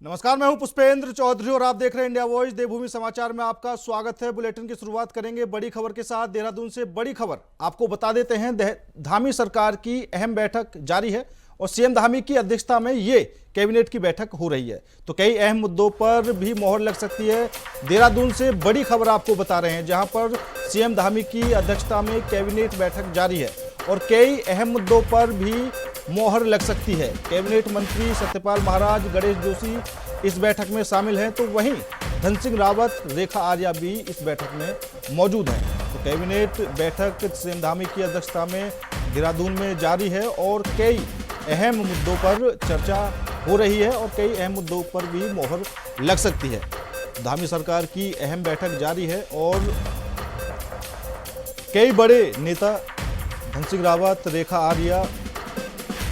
नमस्कार, मैं हूं पुष्पेंद्र चौधरी और आप देख रहे हैं इंडिया वॉइस। देवभूमि समाचार में आपका स्वागत है। बुलेटिन की शुरुआत करेंगे बड़ी खबर के साथ। देहरादून से बड़ी खबर आपको बता देते हैं। धामी सरकार की अहम बैठक जारी है और सीएम धामी की अध्यक्षता में ये कैबिनेट की बैठक हो रही है, तो कई अहम मुद्दों पर भी मोहर लग सकती है। देहरादून से बड़ी खबर आपको बता रहे हैं, जहां पर सीएम धामी की अध्यक्षता में कैबिनेट बैठक जारी है और कई अहम मुद्दों पर भी मोहर लग सकती है। कैबिनेट मंत्री सत्यपाल महाराज, गणेश जोशी इस बैठक में शामिल हैं, तो वहीं धन सिंह रावत, रेखा आर्या भी इस बैठक में मौजूद हैं। तो कैबिनेट बैठक सीएम धामी की अध्यक्षता में देहरादून में जारी है और कई अहम मुद्दों पर चर्चा हो रही है और कई अहम मुद्दों पर भी मोहर लग सकती है। धामी सरकार की अहम बैठक जारी है और कई बड़े नेता धन सिंह रावत, रेखा आर्या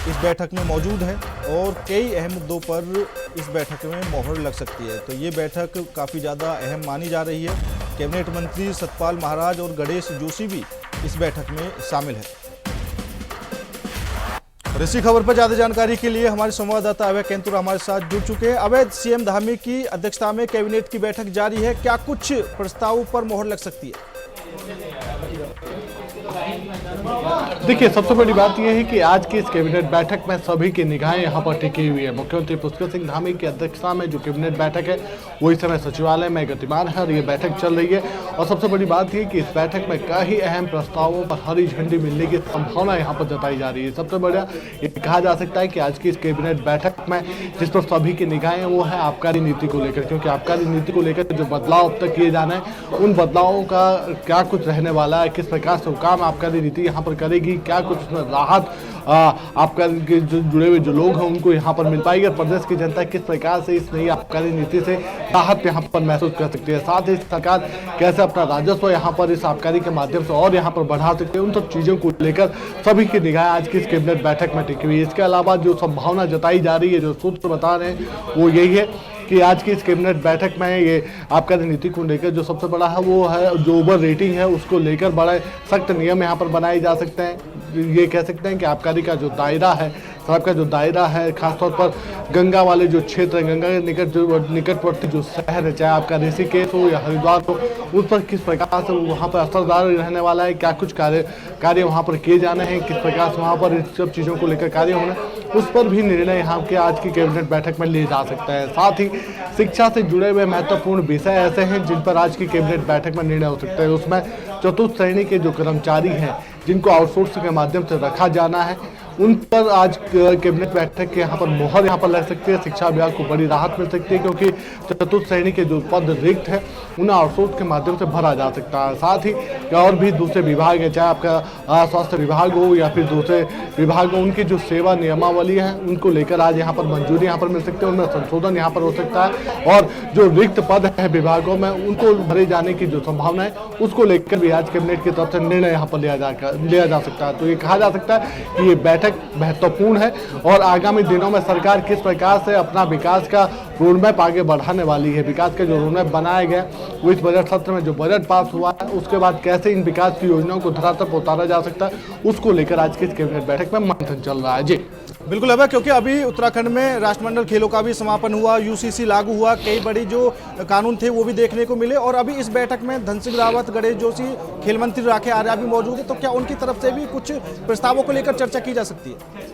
इस बैठक में मौजूद हैं और कई अहम मुद्दों पर इस बैठक में मोहर लग सकती है। तो ये बैठक काफ़ी ज़्यादा अहम मानी जा रही है। कैबिनेट मंत्री सत्यपाल महाराज और गणेश जोशी भी इस बैठक में शामिल है। और इसी खबर पर ज़्यादा जानकारी के लिए हमारे संवाददाता अवैध केंतुरा हमारे साथ जुड़ चुके हैं। अवैध, सीएम धामी की अध्यक्षता में कैबिनेट की बैठक जारी है, क्या कुछ प्रस्ताव पर मोहर लग सकती है? देखिए, सबसे बड़ी बात यह है कि आज की इस कैबिनेट बैठक में सभी की निगाहें यहां पर टिकी हुई है। मुख्यमंत्री पुष्कर सिंह धामी की अध्यक्षता में जो कैबिनेट बैठक है वो इस समय सचिवालय में गतिमान है और ये बैठक चल रही है। और सबसे बड़ी बात यह कि इस बैठक में कई अहम प्रस्तावों पर हरी झंडी मिलने की संभावना यहाँ पर जताई जा रही है। सबसे बड़ा ये कहा जा सकता है कि आज की इस कैबिनेट बैठक में जिस पर सभी की निगाहें वो है आबकारी नीति को लेकर, क्योंकि आबकारी नीति को लेकर जो बदलाव अब तक किए जाना है उन बदलावों का क्या कुछ रहने वाला है, किस प्रकार से काम आबकारी नीति यहाँ पर करेगी, क्या कुछ उसमें राहत आबकारी के जो जुड़े हुए जो लोग हैं उनको यहाँ पर मिल पाएगी और प्रदेश की जनता किस प्रकार से इस नई आबकारी नीति से राहत यहाँ पर महसूस कर सकती है। साथ ही सरकार कैसे अपना राजस्व यहाँ पर इस आबकारी के माध्यम से और यहाँ पर बढ़ा सकती है, उन सब चीज़ों को लेकर सभी की निगाह आज की इस कैबिनेट बैठक में टिकी हुई है। इसके अलावा जो संभावना जताई जा रही है, जो सूत्र बता रहे हैं वो यही है कि आज की इस कैबिनेट बैठक में ये आबकारी नीति को लेकर जो सबसे बड़ा है वो है जो ओवर रेटिंग है उसको लेकर बड़े सख्त नियम यहाँ पर बनाए जा सकते हैं। ये कह सकते हैं कि आबकारी का जो दायरा है, शराब का जो दायरा है, खासतौर पर गंगा वाले जो क्षेत्र है, गंगा के निकटवर्ती जो शहर है, चाहे आपका ऋषिकेश हो या हरिद्वार हो, उस पर किस प्रकार से वहाँ पर असरदार रहने वाला है, क्या कुछ कार्य वहाँ पर किए जाने हैं, किस प्रकार से वहाँ पर इस सब चीज़ों को लेकर कार्य होना, उस पर भी निर्णय यहाँ के आज की कैबिनेट बैठक में लिए जा सकता है। साथ ही शिक्षा से जुड़े हुए महत्वपूर्ण विषय ऐसे हैं जिन पर आज की कैबिनेट बैठक में निर्णय हो सकता है। उसमें चतुर्थ श्रेणी के जो कर्मचारी हैं जिनको आउटसोर्सिंग के माध्यम से रखा जाना है, उन पर आज कैबिनेट बैठक के यहाँ पर मोहर यहाँ पर लग सकती है। शिक्षा विभाग को बड़ी राहत मिल सकती है क्योंकि चतुर्थ श्रेणी के जो पद रिक्त है उन्हें आउटसोर्स के माध्यम से भरा जा सकता है। साथ ही और भी दूसरे विभाग है, चाहे आपका स्वास्थ्य विभाग हो या फिर दूसरे विभाग हो, उनकी जो सेवा नियमावली है उनको लेकर आज यहाँ पर मंजूरी यहाँ पर मिल सकती है, उनमें संशोधन यहाँ पर हो सकता है और जो रिक्त पद है विभागों में उनको भरे जाने की जो संभावना है उसको लेकर भी आज कैबिनेट की तरफ से निर्णय यहाँ पर लिया जा सकता है। तो ये कहा जा सकता है कि ये बैठक महत्वपूर्ण है और आगामी दिनों में सरकार किस प्रकार से अपना विकास का रोडमैप आगे बढ़ाने वाली है। विकास का जो रोडमैप बनाया गया वो इस बजट सत्र में जो बजट पास हुआ है उसके बाद कैसे इन विकास की योजनाओं को धरातल पर उतारा जा सकता है उसको लेकर आज की इस कैबिनेट बैठक में मंथन चल रहा है। जी बिल्कुल अवैध, क्योंकि अभी उत्तराखंड में राष्ट्रमंडल खेलों का भी समापन हुआ, यूसीसी लागू हुआ, कई बड़ी जो कानून थे वो भी देखने को मिले और अभी इस बैठक में धन सिंह रावत, गणेश जोशी, खेल मंत्री रेखा आर्या भी मौजूद है, तो क्या उनकी तरफ से भी कुछ प्रस्तावों को लेकर चर्चा की जा सकती है?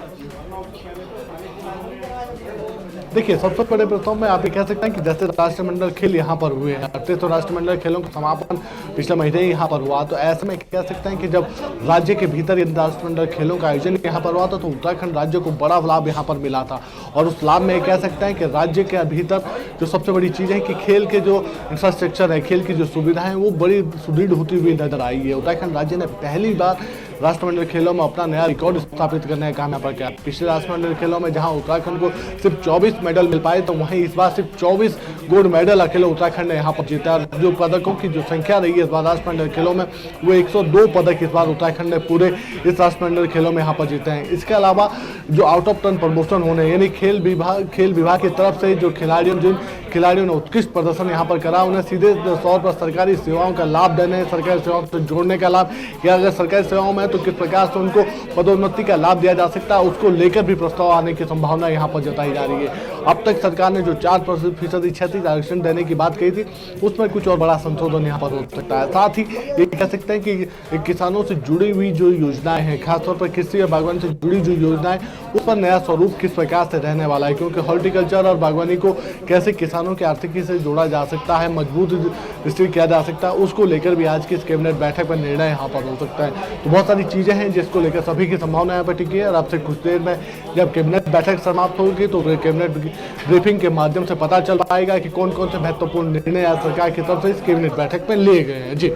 देखिए, सबसे बड़े प्रस्ताव में आप ये कह सकते हैं कि जैसे राष्ट्रमंडल खेल यहाँ पर हुए हैं, 38 राष्ट्रमंडल खेलों का समापन पिछले महीने ही यहाँ पर हुआ, तो ऐसे में कह सकते हैं कि जब राज्य के भीतर इन राष्ट्रमंडल खेलों का आयोजन यहाँ पर हुआ था तो उत्तराखंड राज्य को बड़ा लाभ यहाँ पर मिला था और उस लाभ में कह सकते हैं कि राज्य के भीतर जो सबसे बड़ी चीज़ है कि खेल के जो इंफ्रास्ट्रक्चर है, खेल की जो सुविधाएं वो बड़ी सुदृढ़ होती हुई नजर आई है। उत्तराखंड राज्य ने पहली बार राष्ट्रमंडल खेलों में अपना नया रिकॉर्ड स्थापित करने का काम यहाँ पर किया। पिछले राष्ट्रमंडल खेलों में जहां उत्तराखंड को सिर्फ 24 मेडल मिल पाए तो वहीं इस बार सिर्फ 24 गोल्ड मेडल अकेले उत्तराखंड ने यहाँ पर जीता। जो पदकों की जो संख्या रही है इस बार राष्ट्रमंडल खेलों में वो 102 पदक इस बार उत्तराखंड ने पूरे इस राष्ट्रमंडल खेलों में यहाँ पर जीते हैं। इसके अलावा जो आउट ऑफ टर्न प्रमोशन होने यानी खेल विभाग की तरफ से जो खिलाड़ियों जिन खिलाड़ियों ने उत्कृष्ट प्रदर्शन यहाँ पर करा, उन्हें सीधे तौर पर सरकारी सेवाओं का लाभ देने, सरकारी सेवाओं से जोड़ने का लाभ, या अगर सरकारी सेवाओं में तो किस प्रकार से उनको पदोन्नति का लाभ दिया जा सकता है, उसको लेकर भी प्रस्ताव आने की संभावना यहाँ पर जताई जा रही है। अब तक सरकार ने जो 4% क्षैतिज आरक्षण देने की बात कही थी, उसमें कुछ और बड़ा संशोधन यहाँ पर हो सकता है। साथ ही ये कह सकते हैं कि किसानों से जुड़ी हुई जो योजनाएं हैं, खासतौर पर कृषि और बागवानी से जुड़ी जो योजनाएं, उस पर नया स्वरूप किस प्रकार से रहने वाला है, क्योंकि हॉर्टिकल्चर और बागवानी को कैसे किसानों की आर्थिकी से जोड़ा जा सकता है, मजबूत दृष्टि किया जा सकता है, उसको लेकर भी आज की इस कैबिनेट बैठक पर निर्णय यहाँ पर हो सकता है। तो बहुत सारी चीजें हैं जिसको लेकर सभी की संभावना यहाँ पर टिकी है, और आपसे कुछ देर में जब कैबिनेट बैठक समाप्त होगी तो कैबिनेट ब्रीफिंग के माध्यम से पता चल पाएगा कि कौन कौन से महत्वपूर्ण निर्णय आज सरकार की तरफ से इस कैबिनेट बैठक में लिए गए हैं। जी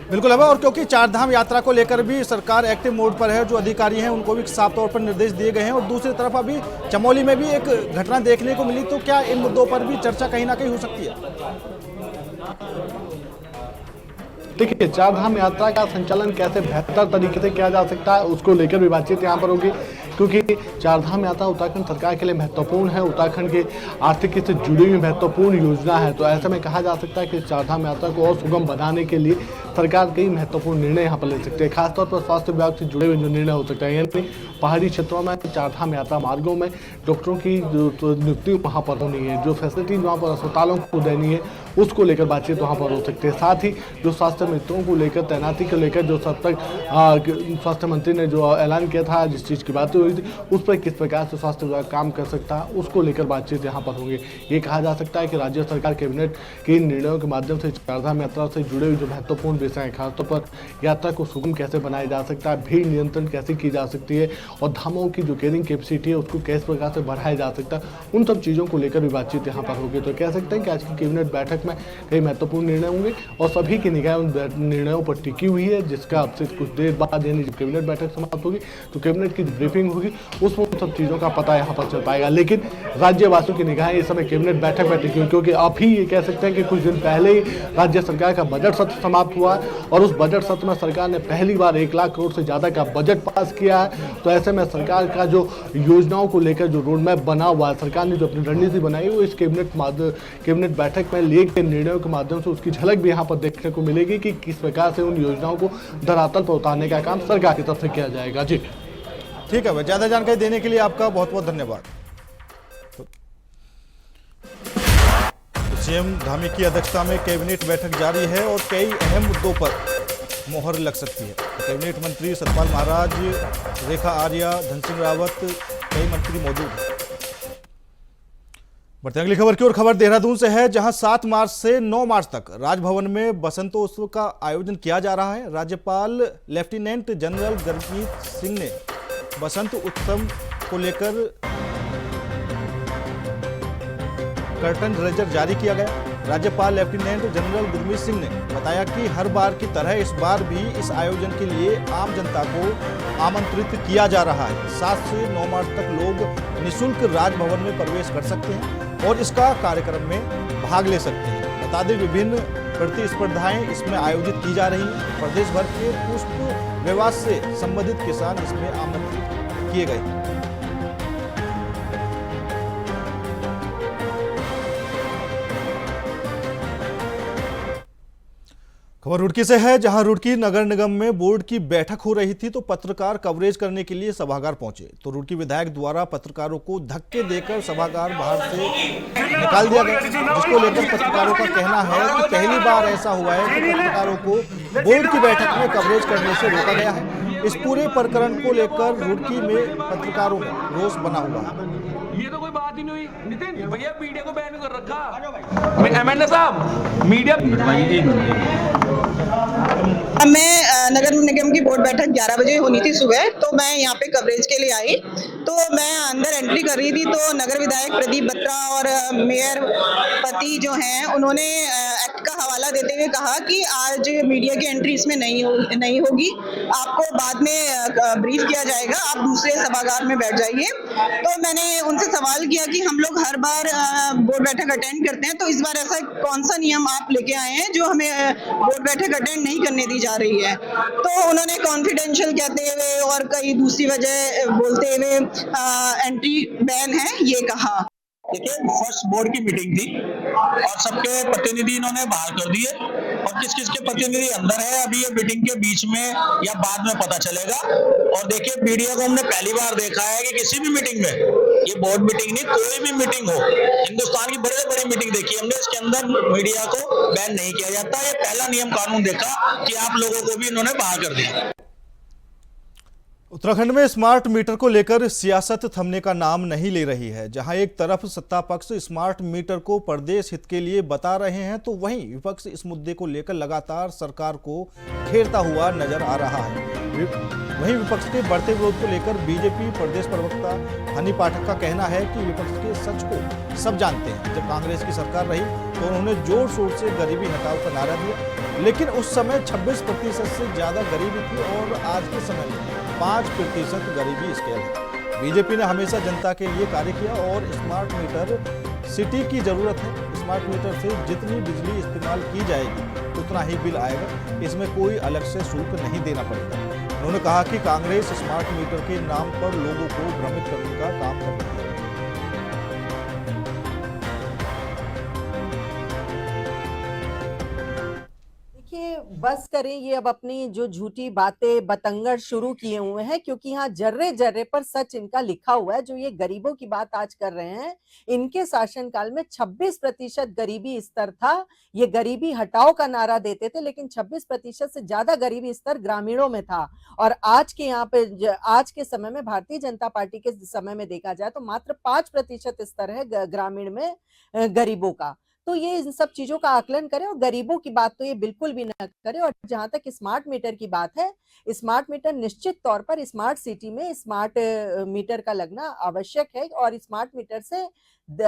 बिल्कुल है, और क्योंकि चारधाम यात्रा को लेकर भी सरकार एक्टिव मोड पर है, जो अधिकारी हैं उनको भी साफ तौर पर निर्देश दिए गए हैं, और दूसरी तरफ अभी चमोली में भी एक घटना देखने को मिली, तो क्या इन मुद्दों पर भी चर्चा कहीं ना कहीं हो सकती है? देखिए, चारधाम यात्रा का संचालन कैसे बेहतर तरीके से किया जा सकता है, उसको लेकर भी बातचीत यहाँ पर होगी, क्योंकि चारधाम यात्रा उत्तराखंड सरकार के लिए महत्वपूर्ण है, उत्तराखंड के आर्थिकी से जुड़ी हुई महत्वपूर्ण योजना है। तो ऐसे में कहा जा सकता है कि चारधाम यात्रा को और सुगम बनाने के लिए सरकार कई महत्वपूर्ण निर्णय यहाँ पर ले सकते हैं, खासतौर पर स्वास्थ्य विभाग से जुड़े हुए जो निर्णय हो सकते हैं, यानी पहाड़ी क्षेत्रों में चारधाम यात्रा मार्गों में डॉक्टरों की जो नियुक्ति वहाँ पर होनी है, जो फैसिलिटीज वहाँ पर अस्पतालों को देनी है, उसको लेकर बातचीत वहाँ पर हो सकती है। साथ ही जो स्वास्थ्य मित्रों को लेकर, तैनाती को लेकर जो सब तक स्वास्थ्य मंत्री ने जो ऐलान किया था, जिस चीज़ की बात हुई थी, उस पर किस प्रकार से स्वास्थ्य विभाग काम कर सकता है, उसको लेकर बातचीत यहाँ पर होंगे। ये कहा जा सकता है कि राज्य सरकार कैबिनेट के निर्णयों के माध्यम से चारधाम यात्रा से जुड़े हुए जो महत्वपूर्ण विषय हैं, खासतौर पर यात्रा को सुगम कैसे बनाया जा सकता है, भीड़ नियंत्रण कैसे की जा सकती है, और धामों की जो कैरिंग कैपेसिटी है उसको किस प्रकार से बढ़ाया जा सकता है, उन सब चीज़ों को लेकर भी बातचीत यहाँ पर होगी। तो कह सकते हैं कि आज की कैबिनेट बैठक में कई महत्वपूर्ण निर्णय होंगे, और सभी की निगाह उन निर्णयों पर टिकी हुई है, जिसका अब से कुछ देर बाद यानी जब कैबिनेट बैठक समाप्त होगी तो कैबिनेट की ब्रीफिंग होगी, उसमें उन सब चीज़ों का पता यहाँ पर चल पाएगा। लेकिन राज्यवासियों की निगाहें इस समय कैबिनेट बैठक में टिकी हुई, क्योंकि आप ही ये कह सकते हैं कि कुछ दिन पहले ही राज्य सरकार का बजट सत्र समाप्त हुआ है, और उस बजट सत्र में सरकार ने पहली बार 1 लाख करोड़ से ज़्यादा का बजट पास किया है। तो ऐसे में सरकार का जो योजनाओं को लेकर जो रोड मैप बना हुआ है, सरकार ने जो अपनी रणनीति बनाई है, वो इस कैबिनेट बैठक में लिए गए निर्णयों के माध्यम से उसकी झलक भी यहाँ पर देखने को मिलेगी कि किस प्रकार से उन योजनाओं को धरातल पर उतारने का काम सरकार की तरफ से किया जाएगा। जी ठीक है, ज़्यादा जानकारी देने के लिए आपका बहुत बहुत धन्यवाद। सीएम धामी की अध्यक्षता में कैबिनेट बैठक जारी है और कई अहम मुद्दों पर मोहर लग सकती है। कैबिनेट मंत्री सतपाल महाराज, रेखा आर्या, धन सिंह रावत, कई मंत्री मौजूद हैं। बढ़ते अगली खबर की ओर। खबर देहरादून से है, जहां 7 मार्च से 9 मार्च तक राजभवन में बसंतोत्सव का आयोजन किया जा रहा है। राज्यपाल लेफ्टिनेंट जनरल गुरमीत सिंह ने बसंत उत्सव को लेकर कर्टन रेजर जारी किया गया। राज्यपाल लेफ्टिनेंट जनरल गुरमीत सिंह ने बताया कि हर बार की तरह इस बार भी इस आयोजन के लिए आम जनता को आमंत्रित किया जा रहा है। 7 से 9 मार्च तक लोग निःशुल्क राजभवन में प्रवेश कर सकते हैं और इसका कार्यक्रम में भाग ले सकते हैं। बता दें, विभिन्न प्रतिस्पर्धाएं इसमें आयोजित की जा रही हैं। प्रदेश भर के पुष्प विवाह से संबंधित किसान इसमें आमंत्रित किए गए। खबर रुड़की से है, जहां रुड़की नगर निगम में बोर्ड की बैठक हो रही थी तो पत्रकार कवरेज करने के लिए सभागार पहुंचे तो रुड़की विधायक द्वारा पत्रकारों को धक्के देकर सभागार बाहर से निकाल दिया गया, जिसको लेकर पत्रकारों का कहना है कि पहली बार ऐसा हुआ है कि पत्रकारों को बोर्ड की बैठक में कवरेज करने से रोका गया है। इस पूरे प्रकरण को लेकर रुड़की में पत्रकारों में रोष बना हुआ है। ये तो कोई बात ही नहीं हुई। नितिन भैया मीडिया को बैन कर रखा। एमएनए साहब मीडिया मैं नगर निगम की बोर्ड बैठक 11 बजे होनी थी सुबह, तो मैं यहाँ पे कवरेज के लिए आई। तो मैं अंदर एंट्री कर रही थी तो नगर विधायक प्रदीप बत्रा और मेयर पति जो हैं उन्होंने एक्ट का हवाला देते हुए कहा कि आज मीडिया की एंट्री इसमें नहीं होगी, आपको बाद में ब्रीफ किया जाएगा, आप दूसरे सभागार में बैठ जाइए। तो मैंने उनसे सवाल किया कि हम लोग हर बार बोर्ड बैठक अटेंड करते हैं, तो इस बार ऐसा कौन सा नियम आप लेके आए हैं जो हमें बोर्ड बैठक अटेंड नहीं करने दी जा रही है। तो उन्होंने कॉन्फिडेंशियल कहते हुए और कई दूसरी वजह बोलते हुए एंट्री बैन है ये कहा। देखिए, फर्स्ट बोर्ड की मीटिंग थी और सबके प्रतिनिधि इन्होंने बाहर कर दिए और किस किस के प्रतिनिधि अंदर है अभी ये मीटिंग के बीच में या बाद में पता चलेगा। और देखिए, मीडिया को हमने पहली बार देखा है कि किसी भी मीटिंग में, ये बोर्ड मीटिंग नहीं, कोई भी मीटिंग हो, हिंदुस्तान की बड़े से बड़ी मीटिंग देखी हमने, इसके अंदर मीडिया को बैन नहीं किया जाता। ये पहला नियम कानून देखा कि आप लोगों को भी इन्होंने बाहर कर दिया। उत्तराखंड में स्मार्ट मीटर को लेकर सियासत थमने का नाम नहीं ले रही है। जहां एक तरफ सत्ता पक्ष स्मार्ट मीटर को प्रदेश हित के लिए बता रहे हैं, तो वहीं विपक्ष इस मुद्दे को लेकर लगातार सरकार को घेरता हुआ नजर आ रहा है। वहीं विपक्ष के बढ़ते विरोध को लेकर बीजेपी प्रदेश प्रवक्ता हनी पाठक का कहना है कि विपक्ष के सच को सब जानते हैं। जब कांग्रेस की सरकार रही तो उन्होंने जोर शोर से गरीबी हटाओ का नारा दिया, लेकिन उस समय 26% से ज्यादा गरीबी थी और आज के समय में 5% गरीबी स्केल है। बीजेपी ने हमेशा जनता के लिए कार्य किया और स्मार्ट मीटर सिटी की जरूरत है। स्मार्ट मीटर से जितनी बिजली इस्तेमाल की जाएगी उतना ही बिल आएगा, इसमें कोई अलग से शुल्क नहीं देना पड़ेगा। उन्होंने कहा कि कांग्रेस स्मार्ट मीटर के नाम पर लोगों को भ्रमित करने का काम कर रही है। बस करें ये अब अपनी जो झूठी बातें बतंगड़ शुरू किए हुए हैं, क्योंकि यहाँ जर्रे जर्रे पर सच इनका लिखा हुआ है। जो ये गरीबों की बात आज कर रहे हैं, इनके शासनकाल में 26% गरीबी स्तर था। ये गरीबी हटाओ का नारा देते थे, लेकिन 26% से ज्यादा गरीबी स्तर ग्रामीणों में था। और आज के यहाँ पे आज के समय में भारतीय जनता पार्टी के समय में देखा जाए तो मात्र 5% स्तर है ग्रामीण में गरीबों का। तो ये इन सब चीजों का आकलन करें और गरीबों की बात तो ये बिल्कुल भी ना करें। और जहां तक स्मार्ट मीटर की बात है, स्मार्ट मीटर निश्चित तौर पर स्मार्ट सिटी में स्मार्ट मीटर का लगना आवश्यक है और स्मार्ट मीटर से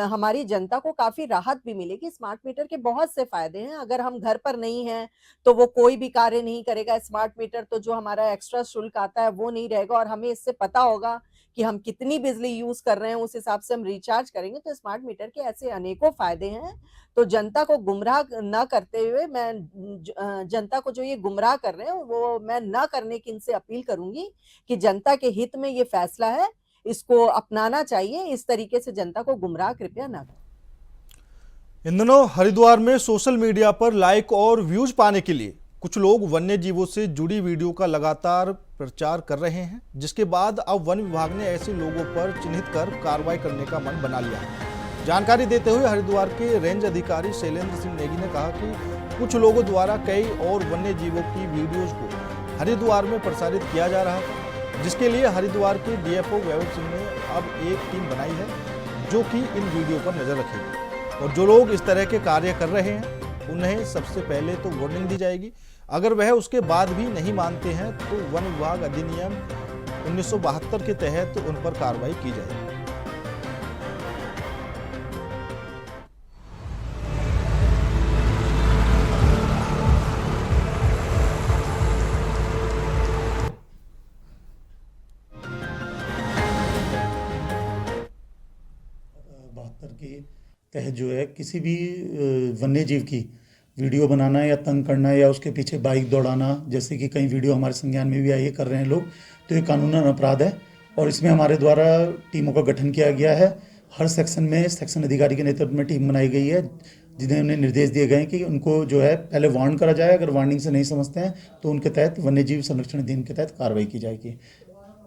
हमारी जनता को काफी राहत भी मिलेगी। स्मार्ट मीटर के बहुत से फायदे हैं। अगर हम घर पर नहीं हैं तो वो कोई भी कार्य नहीं करेगा स्मार्ट मीटर, तो जो हमारा एक्स्ट्रा शुल्क आता है वो नहीं रहेगा और हमें इससे पता होगा कि हम कितनी बिजली यूज कर रहे हैं, उस हिसाब से हम रिचार्ज करेंगे। तो स्मार्ट मीटर के ऐसे अनेकों फायदे हैं। तो जनता को गुमराह न करते हुए, मैं जनता को जो ये गुमराह कर रहे हैं वो मैं न करने की इनसे अपील करूंगी कि जनता के हित में ये फैसला है, इसको अपनाना चाहिए। इस तरीके से जनता को गुमराह कृपया न करें। इन दिनों हरिद्वार में सोशल मीडिया पर लाइक और व्यूज पाने के लिए कुछ लोग वन्य जीवों से जुड़ी वीडियो का लगातार प्रचार कर रहे हैं, जिसके बाद अब वन विभाग ने ऐसे लोगों पर चिन्हित कर कार्रवाई करने का मन बना लिया है। जानकारी देते हुए हरिद्वार के रेंज अधिकारी शैलेंद्र सिंह नेगी ने कहा कि कुछ लोगों द्वारा कई और वन्य जीवों की वीडियोज को हरिद्वार में प्रसारित किया जा रहा था, जिसके लिए हरिद्वार के डीएफओ वैभव सिंह ने अब एक टीम बनाई है जो कि इन वीडियो पर नजर रखेगी। और जो लोग इस तरह के कार्य कर रहे हैं उन्हें सबसे पहले तो वार्निंग दी जाएगी। अगर वह उसके बाद भी नहीं मानते हैं तो वन विभाग अधिनियम 1972 के तहत उन पर कार्रवाई की जाएगी। के तहत जो है किसी भी वन्य जीव की वीडियो बनाना या तंग करना या उसके पीछे बाइक दौड़ाना, जैसे कि कई वीडियो हमारे संज्ञान में भी आए कर रहे हैं लोग, तो ये कानूनन अपराध है। और इसमें हमारे द्वारा टीमों का गठन किया गया है। हर सेक्शन में सेक्शन अधिकारी के नेतृत्व में टीम बनाई गई है, जिन्हें उन्हें निर्देश दिए गए हैं कि उनको जो है पहले वार्न करा जाए। अगर वार्निंग से नहीं समझते हैं तो उनके तहत वन्य जीव संरक्षण अधिनियम के तहत कार्रवाई की जाएगी।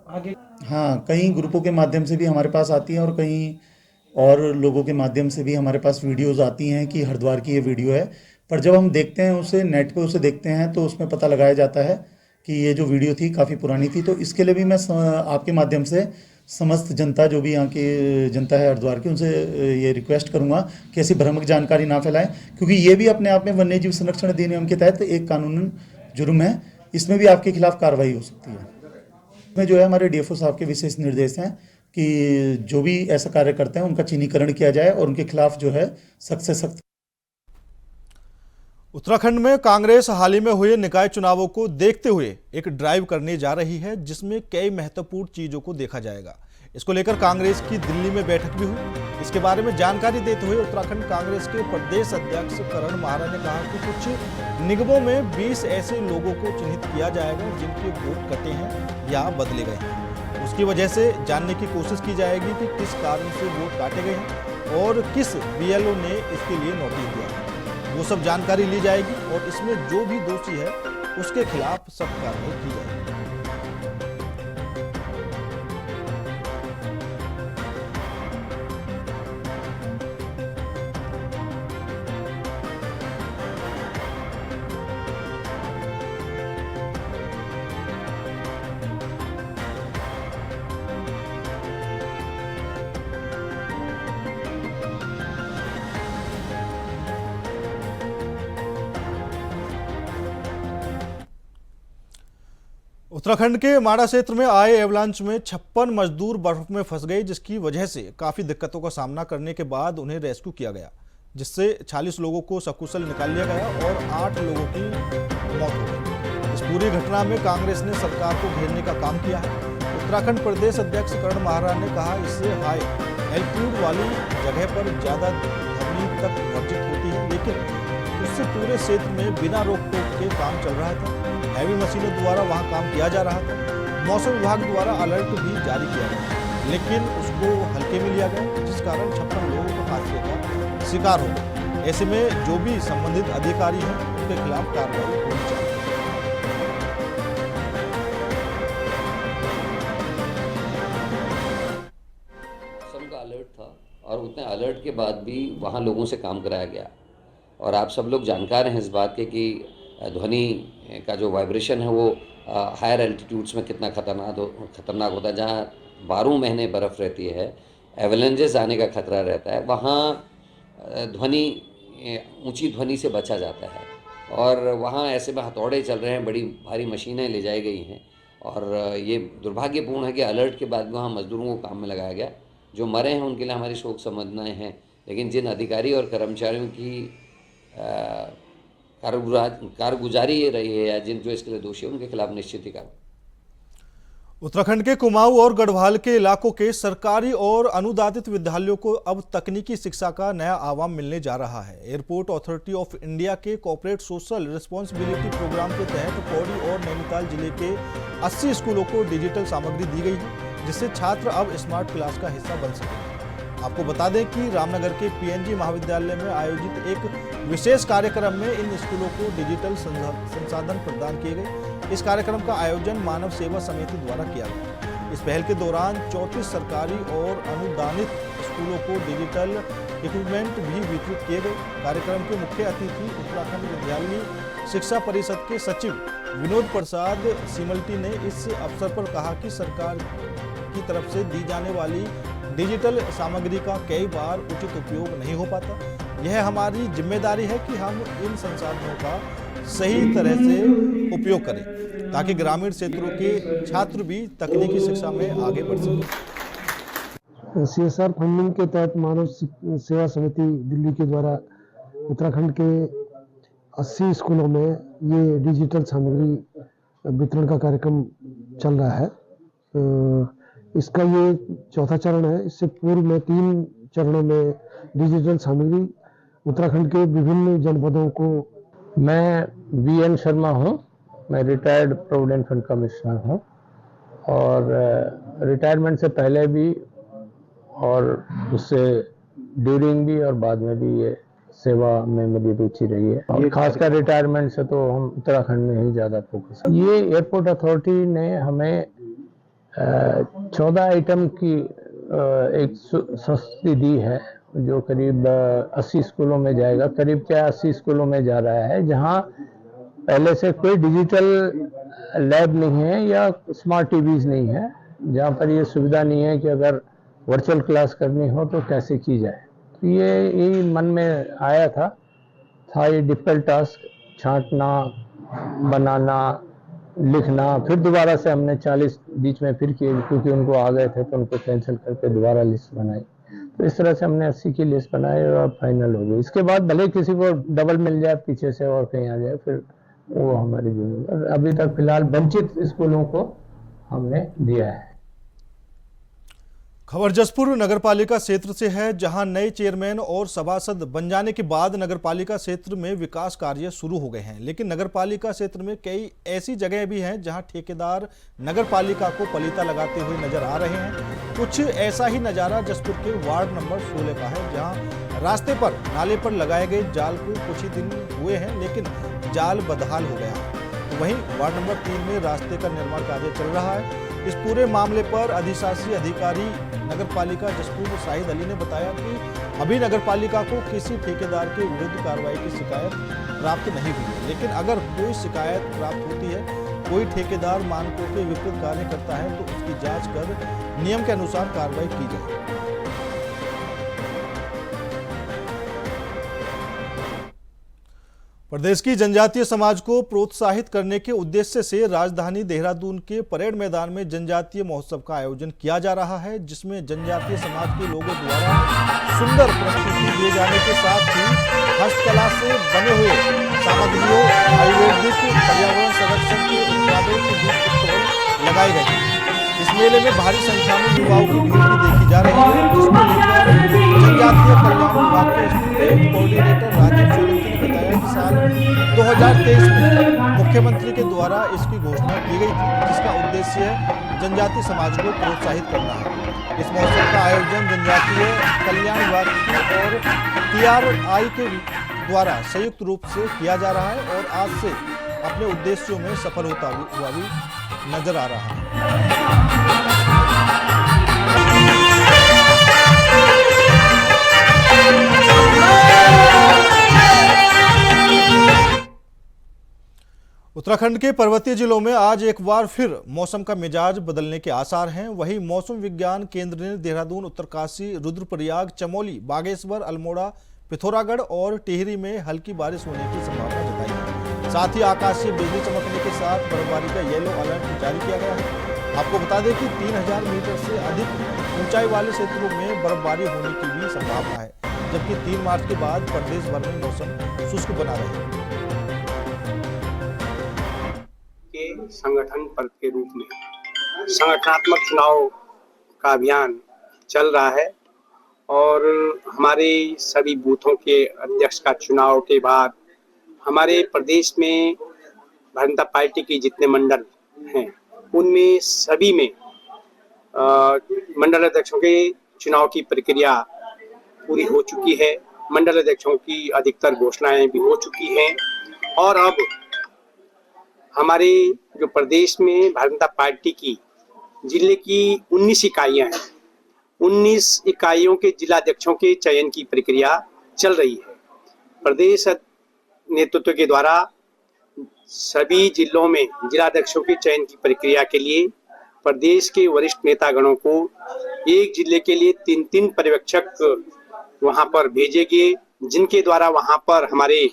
आगे हाँ, कई ग्रुपों के माध्यम से भी हमारे पास आती हैं और कई और लोगों के माध्यम से भी हमारे पास वीडियोस आती हैं कि हरिद्वार की ये वीडियो है। पर जब हम देखते हैं उसे, नेट पे उसे देखते हैं, तो उसमें पता लगाया जाता है कि ये जो वीडियो थी काफ़ी पुरानी थी। तो इसके लिए भी मैं आपके माध्यम से समस्त जनता, जो भी यहाँ की जनता है हरिद्वार की, उनसे ये रिक्वेस्ट करूँगा कि ऐसी भ्रामक जानकारी ना फैलाएं, क्योंकि ये भी अपने आप में वन्य जीव संरक्षण अधिनियम के तहत एक कानूनन जुर्म है। इसमें भी आपके खिलाफ कार्रवाई हो सकती है। इसमें जो है हमारे डीएफओ साहब के विशेष निर्देश हैं कि जो भी ऐसा कार्य करते हैं उनका चिन्हीकरण किया जाए और उनके खिलाफ जो है सख्त से सख्त। उत्तराखंड में कांग्रेस हाल ही में हुए निकाय चुनावों को देखते हुए एक ड्राइव करने जा रही है, जिसमें कई महत्वपूर्ण चीजों को देखा जाएगा। इसको लेकर कांग्रेस की दिल्ली में बैठक भी हुई। इसके बारे में जानकारी देते हुए उत्तराखंड कांग्रेस के प्रदेश अध्यक्ष करण महारा ने कहा कि कुछ निगमों में 20 ऐसे लोगों को चिन्हित किया जाएगा जिनके वोट कटे हैं या बदले गए हैं। उसकी वजह से जानने की कोशिश की जाएगी कि किस कारण से वोट काटे गए हैं। और किस बीएलओ ने इसके लिए नोटिस दिया, वो सब जानकारी ली जाएगी और इसमें जो भी दोषी है उसके खिलाफ सख्त कार्रवाई की जाएगी। उत्तराखंड के माड़ा क्षेत्र में आए एवलांच में 56 मजदूर बर्फ में फंस गए, जिसकी वजह से काफी दिक्कतों का सामना करने के बाद उन्हें रेस्क्यू किया गया, जिससे 40 लोगों को सकुशल निकाल लिया गया और 8 लोगों की मौत हो गई। इस पूरी घटना में कांग्रेस ने सरकार को घेरने का काम किया है। उत्तराखंड प्रदेश अध्यक्ष करण महाराज ने कहा, इससे हाई एल्टीट्यूड वाली जगह पर ज्यादा ध्वनि तक वर्जित होती है, लेकिन उससे पूरे क्षेत्र में बिना रोक टोक के काम चल रहा था। हैवी मशीनों द्वारा वहां काम किया जा रहा था। मौसम विभाग द्वारा अलर्ट भी जारी किया गया, लेकिन उसको हल्के में लिया गया, जिस कारण 56 लोगों को हादसे का शिकार हो गए। ऐसे में जो भी संबंधित अधिकारी हैं उनके खिलाफ कार्रवाई होनी चाहिए। मौसम का अलर्ट था और उतने अलर्ट के बाद भी वहाँ लोगों से काम कराया गया। और आप सब लोग जानकार हैं इस बात के कि ध्वनि का जो वाइब्रेशन है वो हायर एल्टीट्यूड्स में कितना खतरनाक होता है। जहाँ 12 महीने बर्फ़ रहती है, एवलांचेस आने का खतरा रहता है, वहाँ ऊंची ध्वनि से बचा जाता है। और वहाँ ऐसे में हथौड़े चल रहे हैं, बड़ी भारी मशीनें ले जाई गई हैं। और ये दुर्भाग्यपूर्ण है कि अलर्ट के बाद भी वहाँ मजदूरों को काम में लगाया गया। जो मरे हैं उनके लिए हमारी शोक संवेदनाएं हैं, लेकिन जिन अधिकारी और कर्मचारियों की कारगुजारी ये रही है या जिन जो इसके लिए दोषी है उनके खिलाफ निश्चित ही कार्रवाई। उत्तराखंड के कुमाऊं और गढ़वाल के इलाकों के सरकारी और अनुदानित विद्यालयों को अब तकनीकी शिक्षा का नया आयाम मिलने जा रहा है। एयरपोर्ट अथॉरिटी ऑफ इंडिया के कॉर्पोरेट सोशल रिस्पॉन्सिबिलिटी प्रोग्राम के तहत पौड़ी और नैनीताल जिले के 80 स्कूलों को डिजिटल सामग्री दी गई है, जिससे छात्र अब स्मार्ट क्लास का हिस्सा बन सकेंगे। आपको बता दें कि रामनगर के पीएनजी महाविद्यालय में आयोजित एक विशेष कार्यक्रम में इन स्कूलों को डिजिटल संसाधन प्रदान किए गए। इस कार्यक्रम का आयोजन मानव सेवा समिति द्वारा किया गया। इस पहल के दौरान 34 सरकारी और अनुदानित स्कूलों को डिजिटल इक्विपमेंट भी वितरित किए गए। कार्यक्रम के मुख्य अतिथि उत्तराखंड विद्यालय शिक्षा परिषद के सचिव विनोद प्रसाद सिमल्टी ने इस अवसर पर कहा कि सरकार की तरफ से दी जाने वाली डिजिटल सामग्री का कई बार उचित उपयोग नहीं हो पाता। यह हमारी जिम्मेदारी है कि हम इन संसाधनों का सही तरह से उपयोग करें, ताकि ग्रामीण क्षेत्रों के छात्र भी तकनीकी शिक्षा में आगे बढ़ सकें। CSR फंडिंग के तहत मानव सेवा समिति दिल्ली के द्वारा उत्तराखंड के 80 स्कूलों में ये डिजिटल सामग्री वितरण का कार्यक्रम चल रहा है। इसका ये चौथा चरण है। इससे पूर्व में 3 चरणों में डिजिटल सामग्री उत्तराखंड के विभिन्न जनपदों को। मैं VN शर्मा हूँ, मैं रिटायर्ड प्रोविडेंट फंड कमिश्नर हूँ और रिटायरमेंट से पहले भी और उससे ड्यूरिंग भी और बाद में भी ये सेवा में मेरी रुचि रही है। और खासकर रिटायरमेंट से तो हम उत्तराखंड में ही ज़्यादा फोकस है। ये एयरपोर्ट अथॉरिटी ने हमें 14 आइटम की एक सब्सिडी दी है, जो करीब 80 स्कूलों में जाएगा। करीब क्या 80 स्कूलों में जा रहा है, जहां पहले से कोई डिजिटल लैब नहीं है या स्मार्ट टीवीज नहीं है, जहां पर ये सुविधा नहीं है कि अगर वर्चुअल क्लास करनी हो तो कैसे की जाए। तो ये मन में आया था ये डिफिकल्ट टास्क, छांटना, बनाना, लिखना। फिर दोबारा से हमने 40 बीच में फिर किए, क्योंकि उनको आ गए थे तो उनको कैंसिल करके दोबारा लिस्ट बनाई। तो इस तरह से हमने 80 की लिस्ट बनाई और फाइनल हो गई। इसके बाद भले किसी को डबल मिल जाए पीछे से और कहीं आ जाए, फिर वो हमारी जिम्मेदारी। अभी तक फिलहाल वंचित स्कूलों को हमने दिया है। खबर जसपुर नगरपालिका क्षेत्र से है, जहां नए चेयरमैन और सभासद बन जाने के बाद नगरपालिका क्षेत्र में विकास कार्य शुरू हो गए हैं। लेकिन नगरपालिका क्षेत्र में कई ऐसी जगह भी हैं जहां ठेकेदार नगरपालिका को पलीता लगाते हुए नजर आ रहे हैं। कुछ ऐसा ही नजारा जसपुर के वार्ड नंबर 16 का है, जहां रास्ते पर नाले पर लगाए गए जाल को कुछ ही दिन हुए हैं, लेकिन जाल बदहाल हो गया है। तो वहीं वार्ड नंबर 3 में रास्ते का निर्माण कार्य चल रहा है। इस पूरे मामले पर अधिशासी अधिकारी नगरपालिका जसपुर शाहिद अली ने बताया कि अभी नगरपालिका को किसी ठेकेदार के विरुद्ध कार्रवाई की शिकायत प्राप्त नहीं हुई है, लेकिन अगर कोई शिकायत प्राप्त होती है, कोई ठेकेदार मानकों के विपरीत कार्य करता है तो उसकी जांच कर नियम के अनुसार कार्रवाई की जाए। प्रदेश की जनजातीय समाज को प्रोत्साहित करने के उद्देश्य से राजधानी देहरादून के परेड मैदान में जनजातीय महोत्सव का आयोजन किया जा रहा है, जिसमें जनजातीय समाज के लोगों द्वारा सुंदर प्रस्तुति दिए जाने के साथ ही हस्तकला से बने हुए सामग्रियों, आयुर्वेदिक पर्यावरण संरक्षण के उत्पादों की स्टॉल लगाए गए हैं। इस मेले में भारी संख्या में युवाओं की भीड़ भी देखी जा रही है, जिसको लेकर जनजातीय कल्याण विभाग के कोऑर्डिनेटर राजीव सोलंकी ने बताया कि साल 2023 में मुख्यमंत्री के द्वारा इसकी घोषणा की गई थी, जिसका उद्देश्य जनजातीय समाज को प्रोत्साहित करना है। इस महोत्सव का आयोजन जनजातीय कल्याण विभाग और TRI के द्वारा संयुक्त रूप से किया जा रहा है और आज से अपने उद्देश्यों में सफल होता हुआ भी नजर आ रहा है। उत्तराखंड के पर्वतीय जिलों में आज एक बार फिर मौसम का मिजाज बदलने के आसार हैं। वहीं मौसम विज्ञान केंद्र ने देहरादून, उत्तरकाशी, रुद्रप्रयाग, चमोली, बागेश्वर, अल्मोड़ा, पिथौरागढ़ और टिहरी में हल्की बारिश होने की संभावना जताई है। साथ ही आकाशीय बिजली चमकने के साथ बर्फबारी का येलो अलर्ट जारी किया गया है। आपको बता दें कि 3000 मीटर से अधिक ऊंचाई वाले क्षेत्रों में बर्फबारी होने की भी संभावना है, जबकि 3 मार्च के बाद प्रदेश भर में मौसम शुष्क बना रहेगा। के संगठन पर्व के रूप में संगठनात्मक चुनाव का अभियान चल रहा है और हमारे सभी बूथों के अध्यक्ष का चुनाव के बाद हमारे प्रदेश में भारतीय जनता पार्टी के जितने मंडल हैं उनमें सभी में मंडल अध्यक्षों के चुनाव की प्रक्रिया पूरी हो चुकी है। मंडल अध्यक्षों की अधिकतर घोषणाएं भी हो चुकी हैं और अब हमारे जो प्रदेश में भारतीय जनता पार्टी की जिले की 19 इकाइयां हैं, 19 इकाइयों के जिलाध्यक्षों के चयन की प्रक्रिया चल रही है। प्रदेश नेतृत्व के द्वारा सभी जिलों में जिलाध्यक्षों के चयन की प्रक्रिया के लिए प्रदेश के वरिष्ठ नेतागणों को एक जिले के लिए 3-3 पर्यवेक्षक वहां पर भेजे गए, जिनके द्वारा वहां पर हमारे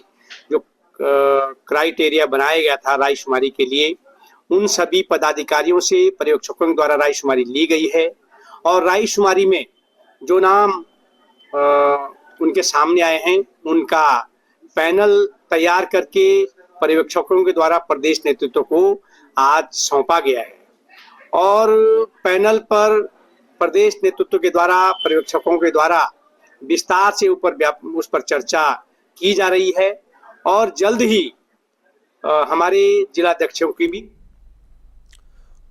जो क्राइटेरिया बनाया गया था रायशुमारी के लिए, उन सभी पदाधिकारियों से पर्यवेक्षकों द्वारा रायशुमारी ली गई है और रायशुमारी में जो नाम उनके सामने आए हैं उनका पैनल तैयार करके पर्यवेक्षकों के द्वारा प्रदेश नेतृत्व को आज सौंपा गया है और पैनल पर प्रदेश नेतृत्व के द्वारा पर्यवेक्षकों के द्वारा विस्तार से उस पर चर्चा की जा रही है और जल्द ही हमारे जिलाध्यक्षों की भी।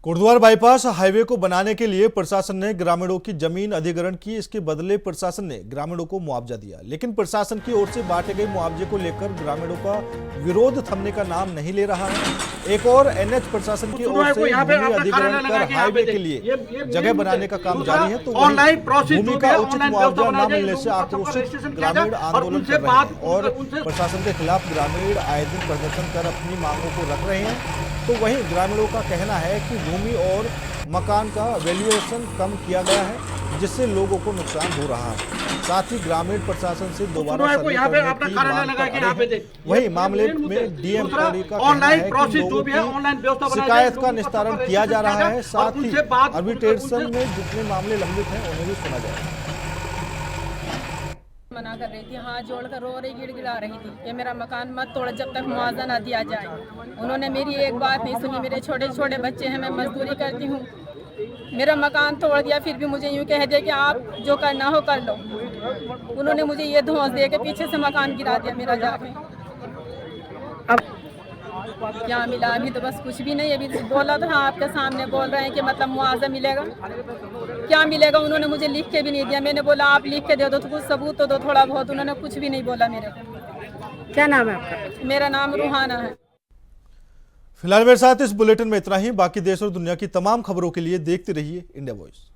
कोटद्वार बाईपास हाईवे को बनाने के लिए प्रशासन ने ग्रामीणों की जमीन अधिग्रहण की। इसके बदले प्रशासन ने ग्रामीणों को मुआवजा दिया, लेकिन प्रशासन की ओर से बांटे गए मुआवजे को लेकर ग्रामीणों का विरोध थमने का नाम नहीं ले रहा है। एक और NH प्रशासन की ओर से भूमि अधिग्रहण कर हाईवे के लिए जगह बनाने का काम जारी है, तो भूमि का उचित मुआवजा न मिलने से आक्रोशित ग्रामीण आंदोलन कर रहे हैं और प्रशासन के खिलाफ ग्रामीण आए दिन प्रदर्शन कर अपनी मांगों को रख रहे हैं। तो वहीं ग्रामीणों का कहना है कि भूमि और मकान का वैल्यूएशन कम किया गया है, जिससे लोगों को नुकसान हो रहा है। साथ ही ग्रामीण प्रशासन से दोबारा सर्वे करने की मांग कर रहे हैं। वहीं मामले में डीएम पौड़ी का कहना है कि लोगों की शिकायत का निस्तारण किया जा रहा है। साथ ही आर्बिट्रेशन में जितने मामले लंबित हैं उन्हें भी सुना जाएगा। मना कर रही थी, हाथ जोड़कर रो रही, गिड़गिड़ा रही थी कि मेरा मकान मत तोड़ जब तक मुआवजा ना दिया जाए। उन्होंने मेरी एक बात नहीं सुनी। मेरे छोटे छोटे बच्चे हैं, मैं मजदूरी करती हूँ, मेरा मकान तोड़ दिया, फिर भी मुझे यूँ कह दिया कि आप जो करना हो कर लो। उन्होंने मुझे ये धौंस दे के पीछे से मकान गिरा दिया मेरा जाके। अब क्या मिला? अभी तो बस कुछ भी नहीं। अभी बोला तो हाँ, आपके सामने बोल रहे हैं कि मतलब मुआवजा मिलेगा। क्या मिलेगा उन्होंने मुझे लिख के भी नहीं दिया। मैंने बोला आप लिख के दे दो तो कुछ सबूत तो दो थोड़ा बहुत। उन्होंने कुछ भी नहीं बोला मेरे को। क्या नाम है आपका? मेरा नाम रूहाना है। फिलहाल मेरे साथ इस बुलेटिन में इतना ही। बाकी देश और दुनिया की तमाम खबरों के लिए देखते रहिए इंडिया वॉइस।